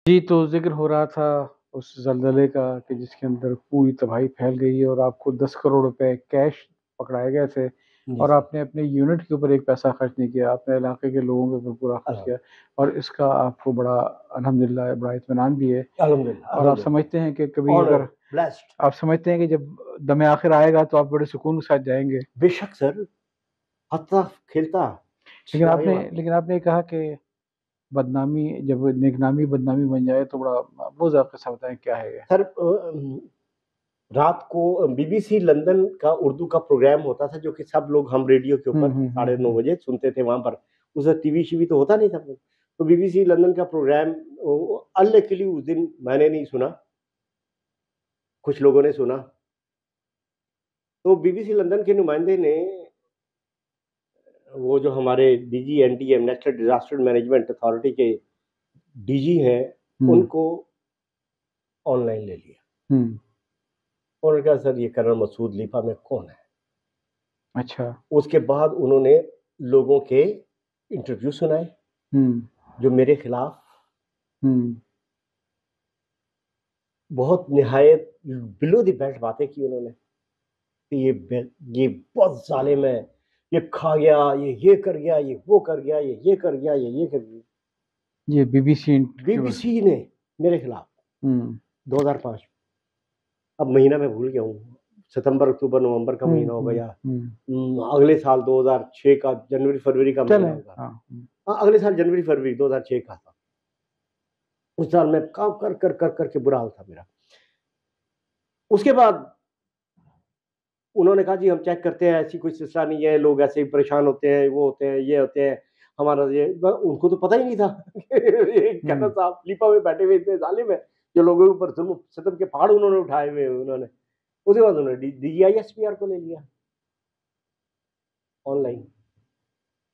जी, तो ज़िक्र हो रहा था उस ज़लज़ले का कि जिसके अंदर पूरी तबाही फैल गई और आपको 10 करोड़ रुपए कैश पकड़ाए गए थे जी और सर। आपने अपने यूनिट के ऊपर एक पैसा खर्च नहीं किया, आपने इलाके के लोगों के ऊपर पूरा खर्च किया और इसका आपको बड़ा अल्हम्दुलिल्लाह बड़ा इत्मीनान भी है अल्हम्दुलिल्लाह, और आप अल्हम्दुलिल्लाह। समझते हैं कि कभी ऑनर्ड, अगर ब्लेस्ड। आप समझते हैं कि जब दम आखिर आएगा तो आप बड़े सुकून के साथ जाएँगे। बेशक सर, हँसता-खेलता लेकिन आगे आपने बढ़ लेकिन आपने कहा कि बदनामी जब नेकनामी बदनामी बन जाए तो बड़ा वो ज़रा किस्सा बताएँ क्या है ये? सर रात को बीबीसी लंदन का उर्दू का प्रोग्राम होता था जो कि सब लोग हम रेडियो के हुँ, ऊपर हुँ, हुँ, साढ़े 9 हुँ। बजे सुनते थे वहाँ पर। उस वक़्त टीवी-शीवी तो होता नहीं था। तो बीबीसी लंदन का प्रोग्राम अनलकीली उस दिन मैंने नहीं सुना, कुछ लोगों ने सुना। तो बीबीसी लंदन के नुमाइंदे ने वो जो हमारे DG NDM national disaster management authority के डीजी हैं, हुँ, उनको ऑनलाइन ले लिया। हुँ। उन्होंने कहा सर ये कर्नल मसूद लिपा में कौन है? अच्छा। उसके बाद उन्होंने लोगों के इंटरव्यू सुनाए, हुँ, जो मेरे खिलाफ हुँ। बहुत निहायत बिलो द बेल्ट बातें की उन्होंने कि ये बहुत ज़ालिम है, ये खा गया, ये कर गया, ये वो कर गया, ये कर गया, ये कर गया। ये बीबीसी इंटरव्यू बीबीसी ने मेरे खिलाफ हुँ, 2005 अब महीना मैं भूल गया हूँ, सितंबर, अक्टूबर, नवंबर का हुँ, महीना होगा हुँ, या हुँ। अगले साल 2006 का जनवरी-फरवरी का चलें महीना होगा। हाँ, हुँ, हाँ, अगले साल जनवरी-फरवरी 2006 का था। उस साल मैं काम कर के बुरा हाल था मेरा। उसके बाद उन्होंने कहा जी हम चेक करते हैं, ऐसी कोई सिलसिला नहीं है, लोग ऐसे ही परेशान होते हैं, वो होते हैं, ये होते हैं, हमारा ये उनको तो पता ही नहीं था ये कर्नल हुँ। साहब लिपा में बैठे हुए इतने ज़ालिम हैं, जो लोगों के ऊपर जुल्म सितम के पहाड़ उन्होंने उठाए हुए हैं उन्होंने। उसके बाद उन्होंने डीजीआईएसपीआर को ले लिया ऑनलाइन।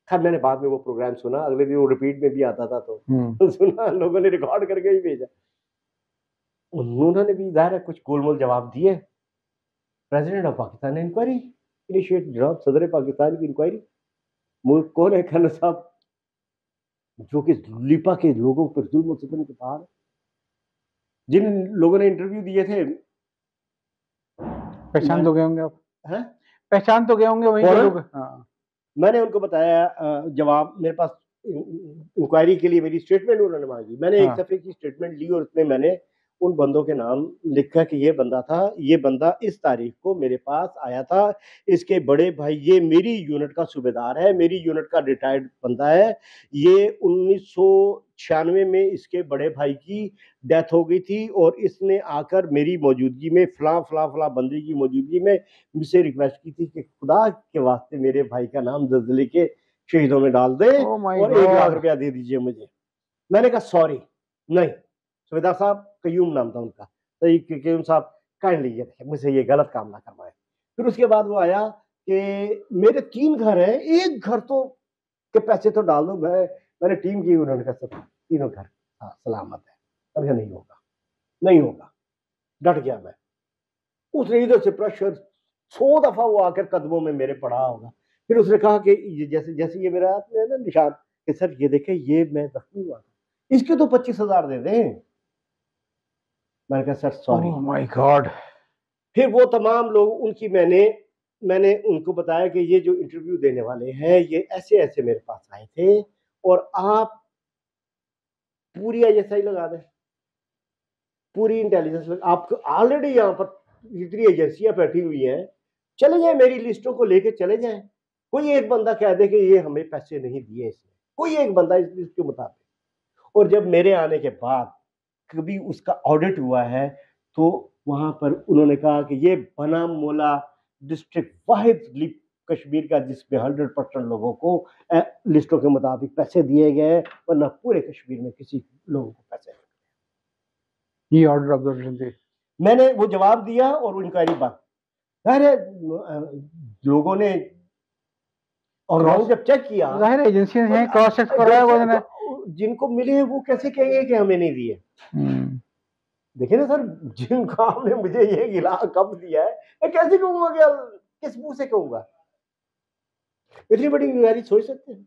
खैर मैंने बाद में वो प्रोग्राम सुना, अगले दिन वो रिपीट में भी आता था हुँ, तो सुना, लोगों ने रिकॉर्ड करके भी भेजा। उन्होंने भी ज़ाहिर है कुछ गोल-मोल जवाब दिए। प्रेसिडेंट ऑफ पाकिस्तान ने इंक्वायरी इनिशिएट, जनाब सदर पाकिस्तान की इंक्वायरी। मुल्क कौन है कर्नल साहब जो कि लिपा के लोगों पर जुल्म सितम के पहाड़, जिन लोगों ने इंटरव्यू दिए थे पहचान मैंने तो गए होंगे आप? हैं पहचान तो गए होंगे वहीं के फौरन लोग? हाँ, मैंने उनको बताया जवाब मेरे पास इंक्वायरी के लिए मेरी स्टेटमेंट उन्होंने मांगी, मैंने एक हाँ। सफ़े की स्टेटमेंट ली और उसमें मैंने उन बंदों के नाम लिखा कि ये बंदा था, ये बंदा इस तारीख को मेरे पास आया था, इसके बड़े भाई ये मेरी यूनिट का सूबेदार है, मेरी यूनिट का रिटायर्ड बंदा है, ये 1996 में इसके बड़े भाई की डेथ हो गई थी और इसने आकर मेरी मौजूदगी में फलां बंदे की मौजूदगी में मुझसे रिक्वेस्ट की थी कि खुदा के वास्ते मेरे भाई का नाम ज़लज़ले के शहीदों में डाल दें ओह माय और 1 लाख गॉड! रुपया दे दीजिए मुझे। मैंने कहा सॉरी, नहीं। सूबेदार साहब कयूम नाम था उनका। तो ये कयूम साहब काइंडली ये देखिए मुझसे ये गलत काम ना करवाएँ। फिर उसके बाद वो आया कि मेरे 3 घर हैं, 1 घर तो के पैसे तो डाल दो। मैंने टीम की, उन्होंने कहा सब तीनों घर हाँ, सलामत है। मैंने कहा नहीं होगा, नहीं होगा। डट गया मैं। उसने इधर से प्रेशर 100 दफ़ा वो आकर कदमों में मेरे पड़ा होगा। फिर उसने कहा कि ये जैसे जैसे ये मेरे हाथ में है ना निशान कि सर ये देखें ये मैं ज़ख्मी हुआ था। इसके तो 25,000 दे दें। मैंने कहा sir sorry. Oh my God! फिर वो तमाम लोग उनकी मैंने मैंने उनको बताया कि ये जो इंटरव्यू देने वाले हैं ये ऐसे-ऐसे मेरे पास आए थे और आप पूरी आईएसआई लगा दें, पूरी इंटेलिजेंस आप ऑलरेडी यहाँ पर इतनी एजेंसियाँ बैठी हुई हैं, चले जाएँ मेरी लिस्टों को लेके चले जाएँ। कोई एक बंदा कह दे कि ये हमें पैसे नहीं दिए इसने, कोई एक बंदा इस लिस्ट के मुताबिक। और जब मेरे आने के बाद कभी उसका ऑडिट हुआ है, तो वहाँ पर उन्होंने कहा कि ये बनामुला डिस्ट्रिक्ट वाहिद लिप कश्मीर का जिसमें 100% लोगों को लिस्टों के मुताबिक पैसे दिए गए, वरना पूरे कश्मीर में किसी लोगों को पैसे नहीं। ये ऑर्डर ऑब्जर्वेशन थे। मैंने वो जवाब दिया और वो इंक्वायरी बंद। ज़ाहिर है लोगों ने और क्रॉस ग्राउंड जब चेक किया ज़ाहिर है एजेंसियाँ हैं, क्रॉस चेक कर रहा है जब वो से ने जिनको मिले हैं वो कैसे कहेंगे कि हमें नहीं दिए? हुँ, देखिए ना सर, जिनको आपने मुझे ये गिला कब दिया है, मैं कैसे कहूँगा कि किस मुँह से कहूँगा? इतनी बड़ी इंक्वायरी सोच सकते हैं?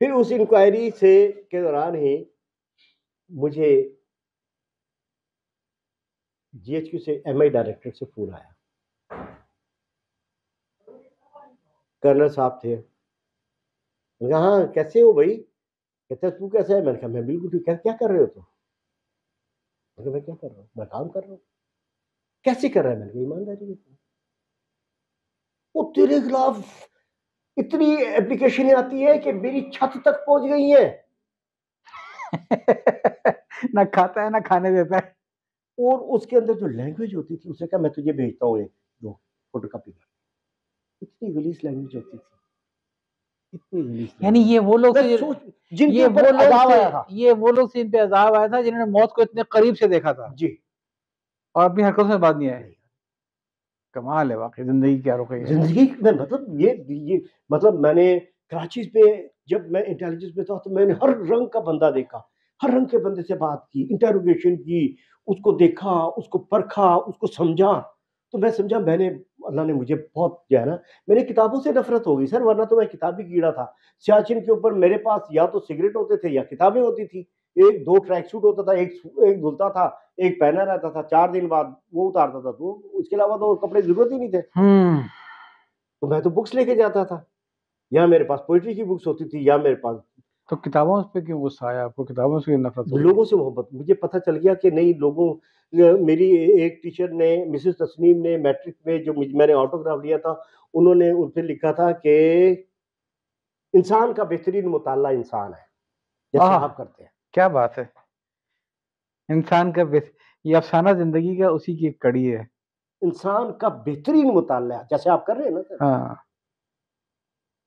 फिर उस इंक्वायरी से के दौरान ही मुझे जीएचक्यू से एमआई डायरेक्टर से फोन आया, कर्नल साहब थे। मैंने कहा हाँ कैसे हो भाई? कहते तू कैसे है? मैंने कहा मैं बिल्कुल ठीक। क्या कर रहे हो तुम? मैं क्या कर रहा हूँ? मैं काम कर रहा हूँ। कैसे कर रहा है? मैंने कहा ईमानदारी के साथ। वो तेरे खिलाफ इतनी एप्लीकेशन आती है कि मेरी छत तक पहुंच गई है। ना खाता है ना खाने देता है। और उसके अंदर जो लैंग्वेज होती थी, उसने कहा मैं तुझे भेजता हूँ एक दो फोटोकॉपी कर। इतनी गलीस लैंग्वेज होती थी, इतनी गलीस यानी लैंग्वेज। ये वो लोग मैं थे, सोच जिनके ये ऊपर वो लोग अजाब थे, आया था। ये वो लोग थे इन पे अजाब आया था जिन्होंने मौत को इतने करीब से देखा था जी और अपनी हरकतों से बात नहीं आए। नहीं, कमाल है वाकई, जिंदगी क्या रुक गई है। जिंदगी में मतलब ये मतलब मैंने कराची पे जब मैं इंटेलिजेंस में था तो मैंने हर रंग का बंदा देखा, हर रंग के बंदे से बात की, इंटेरोगेशन की, उसको देखा, उसको परखा, उसको समझा। तो मैं समझा मैंने अल्लाह ने मुझे बहुत जो है ना, मेरी किताबों से नफरत हो गई सर, वरना तो मैं किताबी कीड़ा था। सियाचिन के ऊपर मेरे पास या तो सिगरेट होते थे या किताबें होती थी। एक दो ट्रैक सूट होता था, एक धुलता था, एक पहना रहता था, 4 दिन बाद वो उतारता था, तो उसके अलावा तो और कपड़े जरूरत ही नहीं थे। हम्म। तो मैं तो बुक्स लेके जाता था, या मेरे पास पोइट्री की बुक्स होती थी, या मेरे पास तो किताबों पे क्यों गुस्सा आया आपको? किताबों से क्यों नफरत हो गई? लोगों से मोहब्बत। मुझे पता चल गया कि नहीं लोगों मेरी एक टीचर ने, मिसेस तस्नीम ने, मैट्रिक में जो मैंने ऑटोग्राफ लिया था, उन्होंने उन पे लिखा था कि इंसान का बेहतरीन मुताला इंसान है, जैसे आह, आप करते हैं। क्या बात है। इंसान का ये अफसाना जिंदगी का उसी की एक कड़ी है। इंसान का बेहतरीन मुताला जैसे आप कर रहे हैं ना सर, हाँ,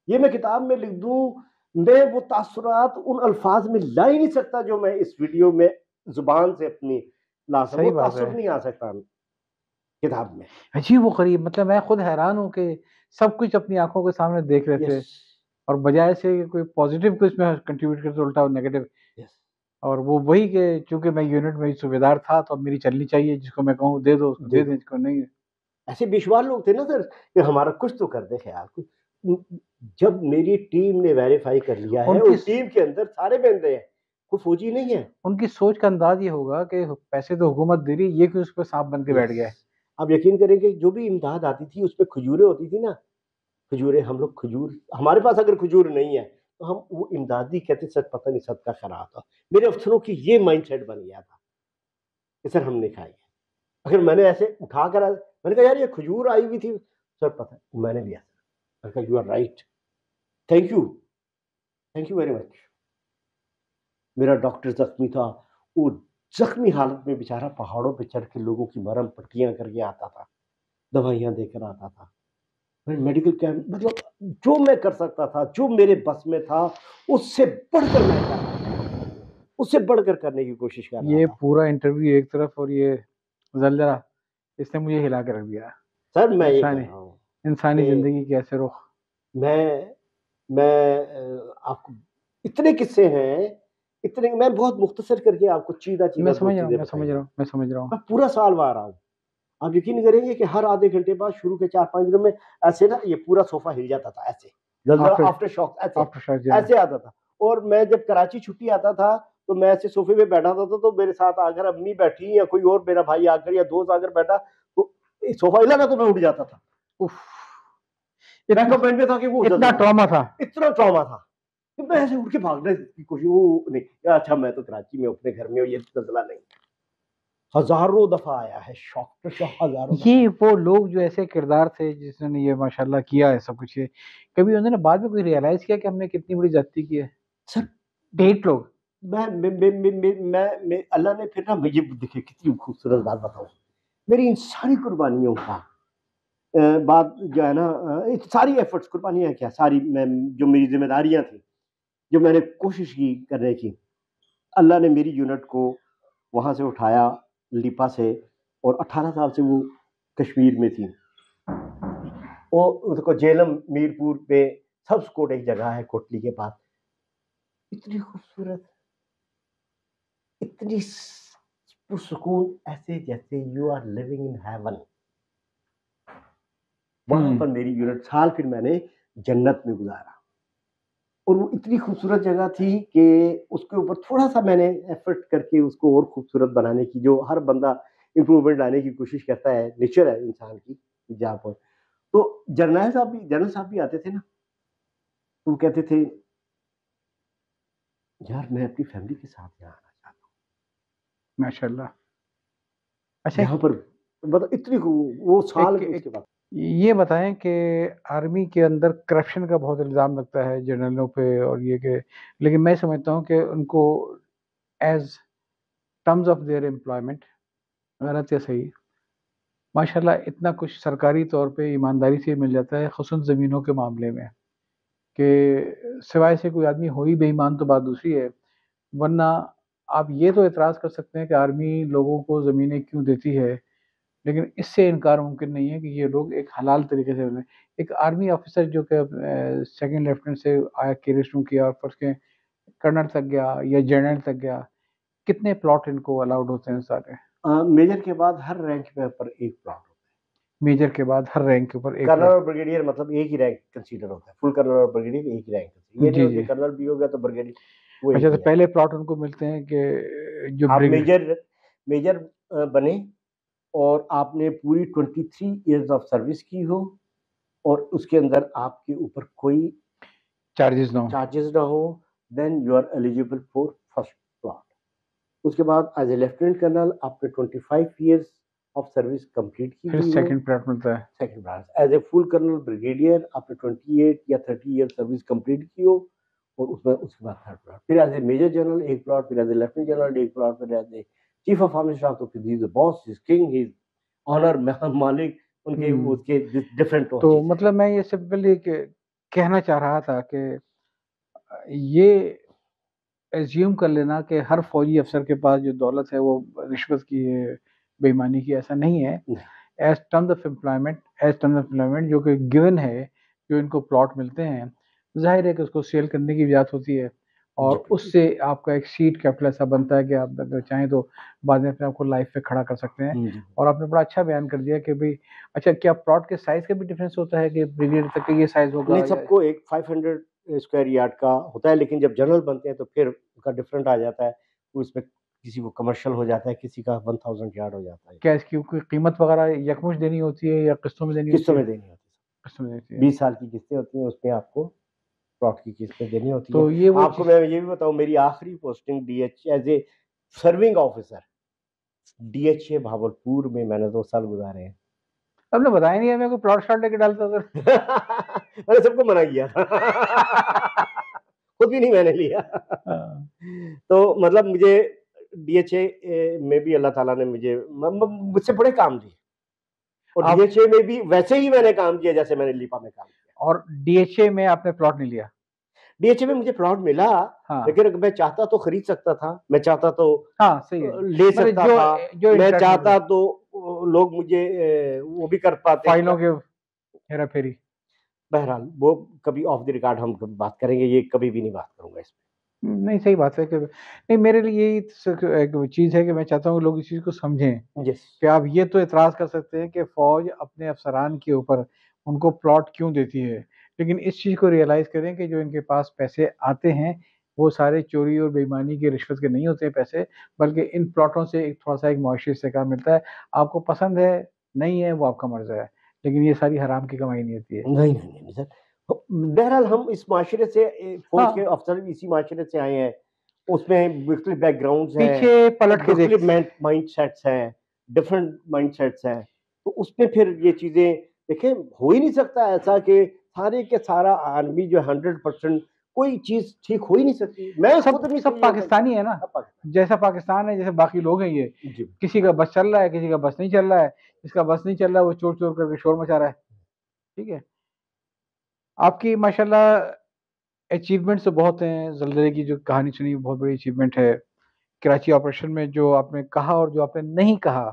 ये मैं किताब में लिख दूं, मैं वो तासुरात उन अल्फाज में ला ही नहीं सकता जो मैं इस वीडियो में जुबान से अपनी ला सकता, वो सही बात है। तासुर नहीं आ सकता किताब में। अजीब व गरीब, मतलब मैं खुद हैरान हूँ कि सब कुछ अपनी आंखों के सामने देख रहे यस थे और बजाय से कि कोई पॉजिटिव को इसमें कंट्रीब्यूट करते उल्टा नेगेटिव। यस। और वो वही कि चूंकि मैं यूनिट में सूबेदार था तो अब मेरी चलनी चाहिए, जिसको मैं कहूँ दे दो उसको दे दे दें, दो। जिसको नहीं। ऐसे विश्वास लोग थे ना सर कि हमारा कुछ तो कर दे ख्याल कुछ। जब मेरी टीम ने वेरीफाई कर लिया है उनकी और टीम के अंदर सारे बंदे हैं, कोई फौजी नहीं है। उनकी सोच का अंदाज ये होगा कि पैसे तो हुकूमत दे रही है, ये क्यों उस पर सांप बन के बैठ यस। गया है। आप यकीन करेंगे जो भी इमदाद आती थी उस पर खजूरें होती थी ना, खजूरें हम लोग खजूर, हमारे पास अगर खजूर नहीं है तो हम वो इमदादी कहते सर पता नहीं सदका खरा था। मेरे अफसरों की ये माइंडसेट बन गया था कि सर हम नहीं खाएंगे। अगर मैंने ऐसे उठा कर मैंने कहा यार ये खजूर आई हुई थी, सर पता है मैंने लिया। मैंने कहा you are right, thank you very much. मेरा डॉक्टर जख्मी था, वो जख्मी हालत में बेचारा पहाड़ों पे चढ़ के लोगों की मरहम पट्टियां करके आता था, दवाइयां देकर आता था। मैं मेडिकल कैंप मतलब जो मैं कर सकता था, जो मेरे बस में था, उससे बढ़कर मैं कर रहा था, उससे बढ़कर करने की कोशिश कर रहा ये था। पूरा इंटरव्यू एक तरफ और ये जलजला, इसने मुझे हिला के रख दिया। सर मैं ये कह इंसानी रहा हूँ इंसानी कि जिंदगी के ऐसे रुख। मैं आपको इतने किस्से हैं, इतने मैं बहुत मुख्तसर करके आपको चीदा मैं चीदा दो समझ रहा हूँ, चीजें मैं समझ बताई रहा हैं। हूँ, मैं समझ रहा हूँ। मैं पूरा साल वहां रहा हूँ। आप यकीन नहीं करेंगे कि हर आधे घंटे बाद शुरू के 4-5 दिनों में ऐसे ना ये पूरा सोफा हिल जाता था, ऐसे जल्जला आफ्टर आफ्टर शॉक ऐसे आफ्टर शॉक जो है। ऐसे आता था। और मैं जब कराची छुट्टी आता था तो मैं ऐसे सोफे पे बैठा था तो मेरे साथ आकर अम्मी बैठी या कोई और मेरा भाई आकर या दोस्त आकर बैठा तो सोफा हिला ना तो मैं उठ जाता था। उफ, मैं इतना कमेंट में था कि वो इतना जल्जला, ट्रॉमा था। इतना ट्रॉमा था कि मैं ऐसे उठ के भागने की कोशिश, वो नहीं अच्छा मैं तो कराची में अपने घर में हूँ, ये जल्जला नहीं। हजारों दफा आया है शॉक तो शॉक, हजारों ये दफा। वो लोग जो ऐसे किरदार थे जिन्होंने ये माशाल्लाह किया है सब कुछ, ये कभी उन्होंने बाद में कोई रियलाइज किया कि हमने कितनी बड़ी ज्यादती की है? सर ढेट लोग। मैं अल्लाह ने फिर ना मुझे देखिए कितनी खूबसूरत बात बताऊं, मेरी इन सारी कुर्बानियों का बात जो है ना, सारी एफर्ट्स कुर्बानियां क्या सारी, मैं जो मेरी जिम्मेदारियां थी, जो मैंने कोशिश की करने की, अल्लाह ने मेरी यूनिट को वहां से उठाया लिपा से, और 18 साल से वो कश्मीर में थी। वो उसको जेलम मीरपुर पे सब कोट एक जगह है कोटली के पास, इतनी खूबसूरत, इतनी पुरसुकून, ऐसे जैसे you are living in heaven. वहां पर मेरी यूनिट साल फिर मैंने जन्नत में गुजारा, और वो इतनी खूबसूरत जगह थी कि उसके ऊपर थोड़ा सा मैंने एफर्ट करके उसको और खूबसूरत बनाने की, जो हर बंदा इम्प्रूवमेंट लाने की कोशिश करता है, नेचर है इंसान की जहाँ पर। तो जनरल साहब भी आते थे ना, तो वो कहते थे, यार मैं अपनी फैमिली के साथ यहाँ आना चाहता हूँ। माशाल्लाह। अच्छा, यहाँ पर मतलब इतनी वो साल एक में एक उसके बाद। ये बताएं कि आर्मी के अंदर करप्शन का बहुत इल्ज़ाम लगता है जनरलों पे, और ये कि लेकिन मैं समझता हूँ कि उनको as terms of their employment, गलत या सही, माशाल्लाह इतना कुछ सरकारी तौर पे ईमानदारी से मिल जाता है, ख़ुसूसन ज़मीनों के मामले में, कि सिवाय से कोई आदमी हो ही बेईमान तो बात दूसरी है। वरना आप ये तो एतराज़ कर सकते हैं कि आर्मी लोगों को ज़मीनें क्यों देती है, लेकिन इससे इनकार मुमकिन नहीं है कि ये लोग एक हलाल तरीके से बने। एक आर्मी ऑफिसर जो कि सेकंड लेफ्टिनेंट से आया के रिज्यूम किया और फर्स्ट के कर्नल तक गया या जनरल तक गया, कितने प्लॉट इनको अलाउड होते हैं सारे? मेजर के बाद हर रैंक में पर एक प्लॉट होता मेजर के बाद हर रैंक के ऊपर है। एक कर्नल प्लॉट। और ब्रिगेडियर मतलब एक ही रैंक कंसीडर होता है। फुल कर्नल और ब्रिगेडियर एक ही रैंक होता है। ये नहीं जी होता जी। कर्नल भी हो गया तो ब्रिगेडियर, वो एक अच्छा, ही तो है। पहले प्लॉट उनको मिलते हैं कि जो आप ब्रिग मेजर बने और आपने पूरी 23 इयर्स ऑफ सर्विस की हो और उसके अंदर आपके ऊपर कोई चार्जेस ना हो। चार्जेस ना हो, then you are eligible for first plot. उसके बाद एज ए लेफ्टिनेंट कर्नल आपने 25 इयर्स ऑफ सर्विस कंप्लीट की फिर हुई हो, सेकंड प्लॉट मिलता है। Second plot. As a full colonel brigadier आपने 28 या 30 इयर्स सर्विस कंप्लीट की हो और उसमें उसके बाद थर्ड प्लॉट। फिर एज ए मेजर जनरल एक प्लॉट, फिर एज ए लेफ्टिनेंट जनरल एक प्लॉट, फिर as a chief of army staff तो फिर he is the boss, he is king, he is honour मालिक, उनके हम्म। उसके डिफरेंट तो चीजें हैं। मतलब मैं ये सिंपली कहना चाह रहा था कि ये एज्यूम कर लेना कि हर फौजी अफसर के पास जो दौलत है वो रिश्वत की है, बेईमानी की, ऐसा नहीं है। नहीं, as terms of employment, as terms of employment जो कि गिवन है, जो इनको प्लॉट मिलते हैं, जाहिर है कि उसको सेल करने की इजाज़त होती है, और जी बिल्कुल। उससे आपका एक सीड कैपिटल ऐसा बनता है कि आप अगर चाहें तो बाद में अपने आप को लाइफ पे खड़ा कर सकते हैं। जी और आपने बड़ा अच्छा बयान कर दिया कि भाई, अच्छा क्या प्लॉट के साइज़ का भी डिफरेंस होता है कि ब्रिगेड तक का ये साइज़ नहीं, होगा या? सबको एक 500 स्क्वायर यार्ड का होता है, लेकिन जब जनरल बनते हैं तो फिर उनका डिफरेंट आ जाता है। तो इसमें किसी को कमर्शियल हो जाता है, किसी का 1000 यार्ड हो जाता है। क्या इसकी कोई कीमत वगैरह यकमुश्त देनी होती है या किस्तों में देनी होती किस्तों है? में देनी होती किस्तों में देती है। है। 20 साल की किस्तें होती हैं, उसमें आपको प्लॉट की किस्तें देनी होती हैं। तो ये वो आपको चीज़। मैं ये भी बताऊँ, मेरी आखिरी posting DH as a serving officer DHA Bhagalpur में मैंने 2 साल गुज़ारे हैं। आपने बताया नहीं है, मेरे को प्लॉट शॉट लेके डालता उधर। मैंने सबको मना किया था। खुद भी नहीं मैंने लिया। हाँ। तो मतलब मुझे डीएचए में भी अल्लाह ताला ने मुझे मुझसे बड़े काम दिए, और आप डीएचए में भी वैसे ही मैंने काम किया जैसे मैंने लिपा में काम किया। और डीएचए में आपने प्लॉट नहीं लिया? डीएचए में मुझे प्लॉट मिला, हाँ। लेकिन अगर मैं चाहता तो खरीद सकता था, मैं चाहता तो हाँ, सही है। ले मतलब सकता जो था, जो मैं इंटरेस्ट चाहता तो लोग मुझे वो भी कर पाते। फाइलों के हेरा-फेरी। बहरहाल वो कभी ऑफ द रिकॉर्ड हम कभी बात करेंगे, ये कभी भी नहीं बात करूँगा इस नहीं, सही बात है कि नहीं, मेरे लिए यही एक चीज़ है कि मैं चाहता हूँ कि लोग इस चीज़ को समझें पे। यस। कि आप ये तो एतराज़ कर सकते हैं कि फ़ौज अपने अफ़सरान के ऊपर उनको प्लॉट क्यों देती है। लेकिन इस चीज़ को रियलाइज़ करें कि जो इनके पास पैसे आते हैं, वो सारे चोरी और बेईमानी की, रिश्वत के नहीं होते हैं पैसे, बल्कि इन प्लॉटों से एक थोड़ा-सा एक मुआशी इस्तेकाम मिलता है। आपको पसंद है, नहीं है, वो आपका मर्ज़ा है। लेकिन ये सारी हराम की कमाई नहीं होती है। नहीं, नहीं, नहीं सर। बहरहाल हम इस माशरे से फ़ौज के हाँ, अफ़सर भी इसी माशरे से आए हैं। उसमें मुख्तलिफ बैकग्राउंड्स हैं, पीछे पलट के देख। मुख्तलिफ माइंडसेट्स हैं, डिफरेंट माइंडसेट्स हैं। तो उसमें फिर ये चीज़ें देखिए, हो ही नहीं सकता ऐसा कि सारे के सारा आर्मी जो 100% कोई चीज़ ठीक हो ही नहीं सकती। मैं सब खुद नहीं सब सही हो सकता। पाकिस्तानी है ना, सब पाकिस्तान। जैसा पाकिस्तान है, जैसे बाकी लोग हैं ये। जी। किसी का बस चल रहा है, किसी का बस नहीं चल रहा है, जिसका बस नहीं चल रहा है वो चोर-चोर करके शोर मचा रहा है, ठीक है? आपकी माशाल्लाह अचीवमेंट्स तो बहुत हैं, ज़लज़ले की जो कहानी सुनी वो बहुत बड़ी अचीवमेंट है। कराची ऑपरेशन में जो आपने कहा और जो आपने नहीं कहा,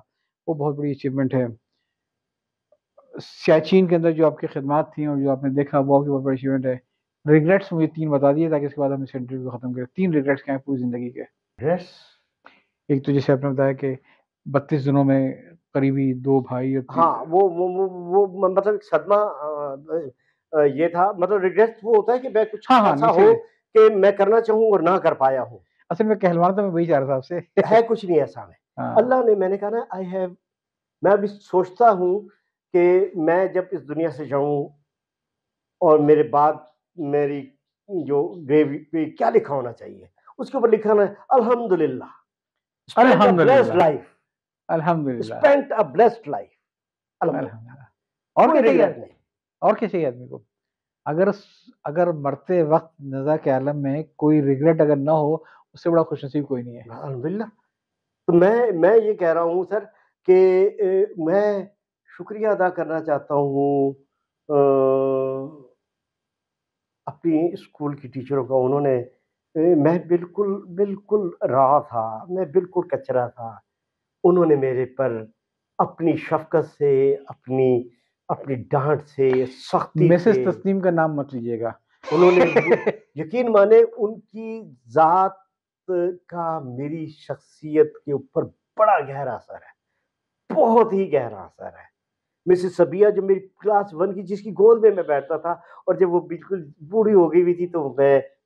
वो बहुत बड़ी अचीवमेंट है। सियाचिन के अंदर जो आपकी खिदमात थी और जो आपने देखा वो आपकी बहुत बड़ी अचीवमेंट है। रिग्रेट्स मुझे 3 बता दिए ताकि उसके बाद हम इस इंटरव्यू को खत्म करें। 3 रिग्रेट्स क्या हैं पूरी ज़िंदगी के? यस। एक तो जैसे आपने बताया कि 32 दिनों में करीबी 2 भाई और ती हाँ, वो मतलब एक सदमा ये था, मतलब रिग्रेट वो होता है कि मैं कुछ हाँ, हाँ, ऐसा नहीं हो सही है। कि मैं करना चाहूँ और ना कर पाया हूँ। असल में कहलवाना तो मैं वही चाह रहा था आपसे। है कुछ नहीं ऐसा में। हाँ। अल्लाह ने, मैंने कहा ना, मैं अभी सोचता हूँ कि मैं जब इस दुनिया से जाऊँ और मेरे बाद मेरी जो ग्रेव पे क्या लिखा होना चाहिए, उसके ऊपर लिखा है अल्हम्दुलिल्लाह, स्पेंट अ ब्लेस्ड अल्हम्दुलिल्लाह, लाइफ, अल्हम्दुलिल्लाह, स्पेंट अ ब्लेस्ड लाइफ, अल्हम्दुलिल्लाह, अल्हम्दुलिल्लाह। और कोई क्या चाहिए रिग्रेट नहीं। और क्या चाहिए आदमी को? अगर मरते वक़्त नज़ा के आलम में कोई रिग्रेट अगर ना हो, उससे बड़ा खुशनसीब कोई नहीं है। अल्हम्दुलिल्लाह। तो मैं ये कह रहा हूँ सर कि मैं शुक्रिया अदा करना चाहता हूँ अपनी स्कूल की टीचरों का। मैं बिल्कुल बिल्कुल राह था, मैं बिल्कुल कचरा था। उन्होंने मेरे पर अपनी शफ़क़त से, अपनी अपनी डाँट से, सख्ती मिसेस से, तस्नीम का नाम मत लीजिएगा। उन्होंने यकीन माने उनकी ज़ात का मेरी शख्सियत के ऊपर बड़ा गहरा असर है, बहुत ही गहरा असर है। मिसेस सबिया जो मेरी क्लास 1 की, जिसकी गोद में मैं बैठता था, और जब वो बिल्कुल बूढ़ी हो गई हुई थी तो वो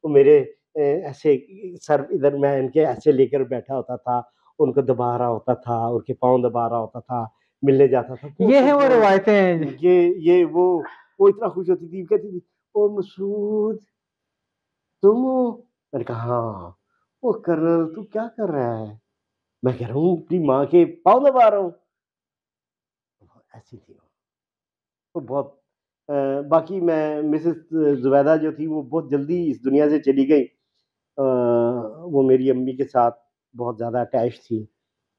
मेरे ऐसे सर इधर मैं इनके ऐसे लेकर बैठा होता था, उनको दबा रहा होता था, उनके पाँव दबा रहा होता था, मिलने जाता था ये हैं वो रिवायतें। ये वो इतना खुश होती थी, कहती थी, "ओ मसूद, तुम हो?" मैंने कहा, "हाँ।" "ओ कर्नल, तू क्या कर रहा है?" मैं कह रहा हूँ, "अपनी माँ के पाँव दबा रहा हूँ।" ऐसी थी वो। तो बहुत बाकी मैं मिसेस ज़ुबैदा जो थी वो बहुत जल्दी इस दुनिया से चली गई। वो मेरी अम्मी के साथ बहुत ज़्यादा अटैच थी।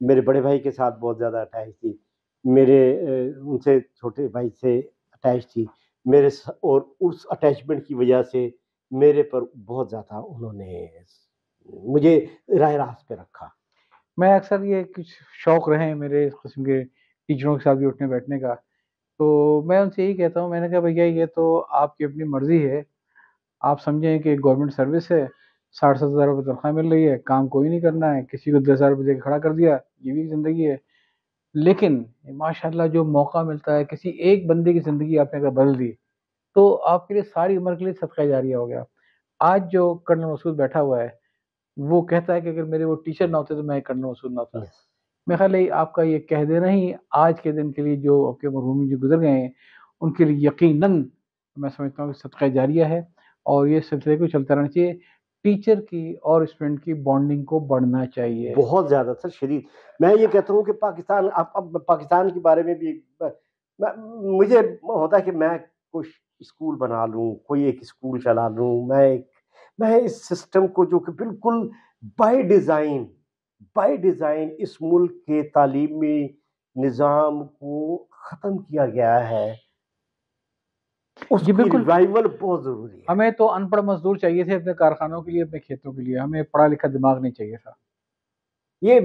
मेरे बड़े भाई के साथ बहुत ज़्यादा अटैच थी। मेरे उनसे छोटे भाई से अटैच थी। मेरे स और उस अटैचमेंट की वजह से मेरे पर बहुत ज़्यादा उन्होंने मुझे राह रास्त पे रखा। मैं अक्सर ये कुछ शौक रहे हैं मेरे इस किस्म के टीचरों के साथ भी उठने-बैठने का, तो मैं उनसे यही कहता हूँ, मैंने कहा भैया ये तो आपकी अपनी मर्ज़ी है, आप समझें कि गवर्नमेंट सर्विस है, 60-70 हज़ार रुपए तनख्वाह मिल रही है, काम कोई नहीं करना है, किसी को 10,000 रुपए देके खड़ा कर दिया, ये भी ज़िंदगी है। लेकिन माशाअल्लाह जो मौका मिलता है, किसी एक बंदे की ज़िंदगी आपने अगर बदल दी, तो आपके लिए सारी उम्र के लिए सदका जारिया हो गया। आज जो कर्नल मसूद बैठा हुआ है, वो कहता है कि अगर मेरे वो टीचर ना होते तो मैं कर्नल मसूद ना होता। यस। मेरा ख़्याल है आपका ये कह देना ही आज के दिन के लिए जो आपके मरहूमीन जो गुज़र गए हैं, उनके लिए यकीनन मैं समझता हूँ कि सदका जारिया है और ये सिलसिले को चलता रहना चाहिए। टीचर की और स्टूडेंट की बॉन्डिंग को बढ़ना चाहिए। बहुत ज़्यादा सर, शदीद। मैं ये कहता हूँ कि पाकिस्तान, अब पाकिस्तान के बारे में भी मैं मुझे होता है कि मैं कुछ स्कूल बना लूँ, कोई एक स्कूल चला लूँ। मैं इस सिस्टम को जो कि बिल्कुल बाय डिज़ाइन इस मुल्क के तालीमी निज़ाम को ख़त्म किया गया है, जी, उसकी बिल्कुल। रिवाइवल बहुत ज़रूरी है। हमें तो अनपढ़ मज़दूर चाहिए थे अपने कारखानों के लिए, अपने खेतों के लिए, हमें पढ़ा-लिखा दिमाग नहीं चाहिए था। ये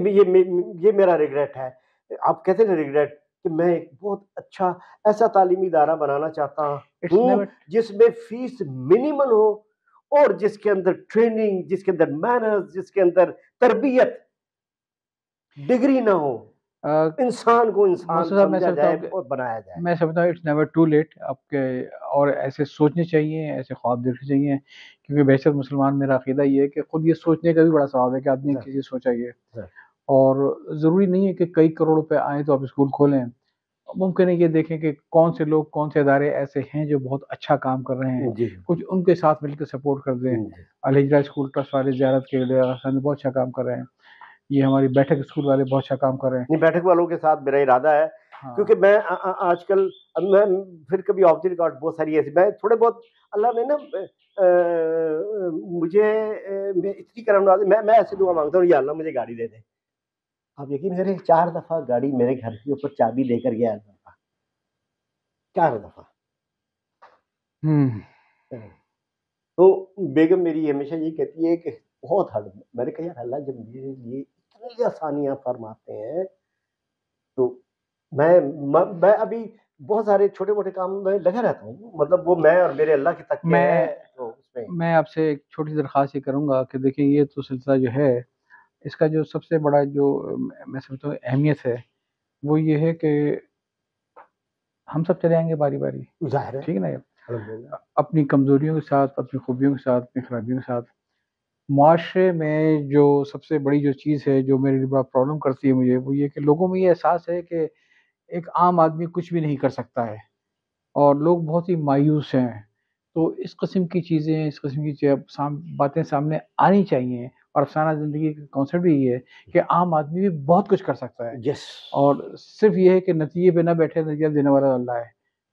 मेरा रिग्रेट है। आप कहते हैं ना रिग्रेट, कि मैं एक बहुत अच्छा ऐसा तालीमी इदारा बनाना चाहता इट्स हूँ, नेवर जिसमें फ़ीस मिनिमल हो और जिसके अंदर ट्रेनिंग, जिसके अंदर मैनर्स, जिसके अंदर तरबियत, डिग्री ना हो। अ, इंसान को इंसान मसूद साहब समझा जाए और बनाया जाए। मैं समझता हूँ इट्स नेवर टू लेट आपके और ऐसे सोचने चाहिए, ऐसे ख्वाब देखने चाहिए क्योंकि बेशक मुसलमान मेरा अक़ीदा ये है कि खुद ये सोचने का भी बड़ा सवाब है कि आदमी ज़ किसी सोचा ये ज़ और ज़रूरी नहीं है कि कई करोड़ रुपए आएँ तो आप स्कूल खोलें। मुमकिन है ये देखें कि कौन से लोग, कौन से इदारे ऐसे हैं जो बहुत अच्छा काम कर रहे हैं, जी, कुछ उनके साथ मिलकर सपोर्ट कर दें। जी। अल हिजरा स्कूल ट्रस्ट वाले ज़ियारत के लिए बहुत अच्छा काम कर रहे हैं। ये हमारी बैठक स्कूल वाले बहुत अच्छा काम कर रहे हैं। नहीं, बैठक वालों के साथ मेरा इरादा है, क्योंकि हाँ। मैं आजकल, अब मैं फिर कभी ऑफ द रिकॉर्ड बहुत सारी ऐसी मैं थोड़े बहुत अल्लाह ने ना मुझे मैं इतनी करम नवाज़ी, मैं ऐसे दुआ माँगता हूँ, या अल्लाह मुझे गाड़ी दे दे। आप यकीन करें 4 दफ़ा गाड़ी मेरे घर के ऊपर चाबी लेकर गया है लड़का, 4 दफ़ा। हुँ। तो बेगम मेरी हमेशा ये कहती है कि बहुत हद, मैंने कहा यार अल्लाह जब मेरे लिए इतनी आसानियाँ फरमाते हैं, तो मैं अभी बहुत सारे छोटे-मोटे काम में लगा रहता हूँ। मतलब वो मैं और मेरे अल्लाह के तक़े हैं, मैं तो उसमें मैं आपसे एक छोटी-सी दरख़्वास्त ये करूँगा कि देखिए ये तो सिलसिला जो है, इसका जो सबसे बड़ा जो मैं समझता हूँ अहमियत है, वो ये है कि हम सब चले आएँगे बारी-बारी, ज़ाहिर है, ठीक है ना? अल्हम्दुलिल्लाह। अपनी कमज़ोरियों के साथ, अपनी खूबियों के साथ, अपनी खराबियों के साथ। मुआशरे में जो सबसे बड़ी जो चीज़ है, जो मेरे लिए बड़ा प्रॉब्लम करती है मुझे, वो ये कि लोगों में ये एहसास है कि एक आम आदमी कुछ भी नहीं कर सकता है और लोग बहुत ही मायूस हैं। तो इस किस्म की चीज़ें, इस किस्म की बातें सामने आनी चाहिए और अफ़साना ज़िंदगी का कॉन्सेप्ट भी ये है कि आम आदमी भी बहुत कुछ कर सकता है यस। और सिर्फ़ ये है कि नतीजे पे ना बैठे, नतीजा देने वाला अल्लाह है।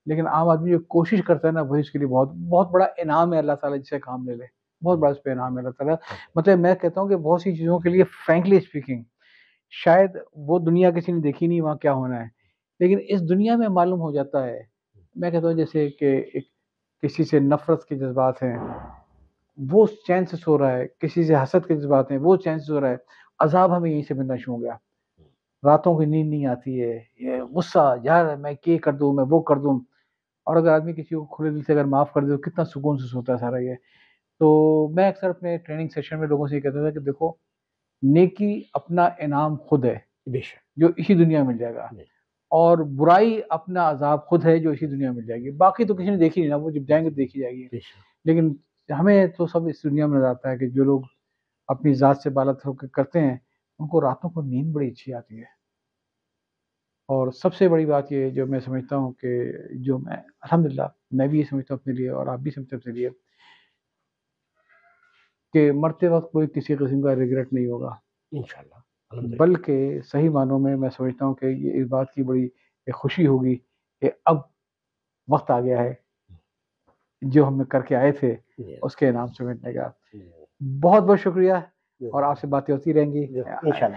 लेकिन आम आदमी जो कोशिश करता है ना, वही उसके लिए बहुत बहुत बड़ा इनाम है, अल्लाह ताला जिससे काम ले ले। बहुत बड़ा उस पे इनाम है अल्लाह ताला। मतलब मैं कहता हूँ कि बहुत सी चीज़ों के लिए फ्रैंकली स्पीकिंग शायद वो दुनिया किसी ने देखी नहीं, वहाँ क्या होना है। लेकिन इस दुनिया में मालूम हो जाता है। मैं कहता हूँ जैसे कि एक किसी से नफ़रत के जज़्बात हैं, वो चैन से सो रहा है, किसी से हसद के जज़्बात हैं, वो चैन से सो रहा है। अज़ाब हमें यहीं से मिलना शुरू हो गया। रातों को नींद नहीं आती है, ये गुस्सा, यार मैं ये कर दूँ, मैं वो कर दूँ। और अगर आदमी किसी को खुले दिल से अगर माफ़ कर दे तो कितना सुकून से सोता है सारा ये। तो मैं अक्सर अपने ट्रेनिंग सेशन में लोगों से ये कहता था कि देखो, नेकी अपना इनाम खुद है, बेशक। जो इसी दुनिया में मिल जाएगा और बुराई अपना अज़ाब खुद है, जो इसी दुनिया में मिल जाएगी। बाकी तो किसी ने देखी नहीं ना, वो जब जाएँगे तो देखी जाएगी। बेशक। लेकिन हमें तो सब इस दुनिया में नज़र आता है कि जो लोग अपनी ज़ात से बाला तर होके करते हैं, उनको रातों को नींद बड़ी अच्छी आती है। और सबसे बड़ी बात ये है जो मैं समझता हूँ कि जो मैं अल्हम्दुलिल्लाह मैं भी ये समझता हूँ अपने लिए और आप भी समझते हैं अपने लिए कि मरते वक़्त कोई किसी किस्म का रिग्रेट नहीं होगा। इंशाल्लाह, अल्हम्दुलिल्लाह। बल्कि सही मानों में मैं समझता हूँ कि ये इस बात की बड़ी एक खुशी होगी कि अब वक़्त आ गया है, जो हम करके आए थे, जी, उसके इनाम से मिलने का। जी, बहुत-बहुत शुक्रिया जी, और आपसे बातें होती रहेंगी। जी, इंशाल्लाह।